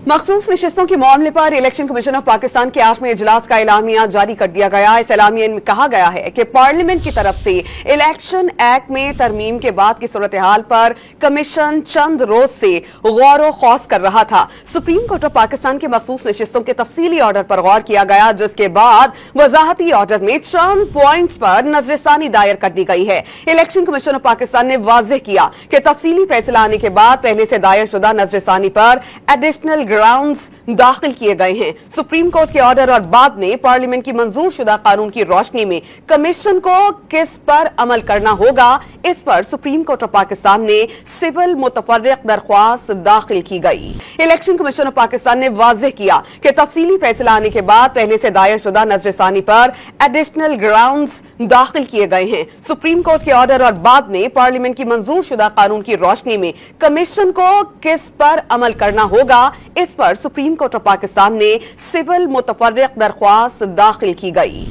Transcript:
मखसूस नशिस्तों के मामले पर इलेक्शन कमीशन ऑफ पाकिस्तान के 8वें इजलास का एलामिया जारी कर दिया गया। इस एलामिया में कहा गया है कि पार्लियामेंट की तरफ से इलेक्शन एक्ट में तरमीम के बाद की सूरत हाल पर कमीशन चंद रोज से गौर खौस कर रहा था। सुप्रीम कोर्ट ऑफ पाकिस्तान के मखसूस नशिस्तों के तफसीली ऑर्डर पर गौर किया गया, जिसके बाद वजाहती ऑर्डर में चंद पॉइंट्स पर नजरसानी दायर कर दी गई है। इलेक्शन कमीशन ऑफ पाकिस्तान ने वाज़ेह किया कि तफसीली फैसला आने के बाद पहले से दायर शुदा नजरसानी पर एडिशनल ग्राउंड्स दाखिल किए गए हैं। सुप्रीम कोर्ट के ऑर्डर और बाद में पार्लियामेंट की मंजूर शुदा कानून की रोशनी में कमीशन को किस पर अमल करना होगा, इस पर सुप्रीम कोर्ट ऑफ पाकिस्तान ने सिविल मुतफर्रिक दरख्वास्त दाखिल की गई। इलेक्शन कमीशन ऑफ पाकिस्तान ने वाज़ेह किया कि तफसीली फैसला आने के बाद पहले से दायर शुदा नजरसानी पर एडिशनल ग्राउंड्स दाखिल किए गए हैं। सुप्रीम कोर्ट के ऑर्डर और बाद में पार्लियामेंट की मंजूर शुदा कानून की रोशनी में कमीशन को किस पर अमल करना होगा, इस पर सुप्रीम कोर्ट ऑफ पाकिस्तान ने सिविल मुतफर्रिक दरख्वास्त दाखिल की गई।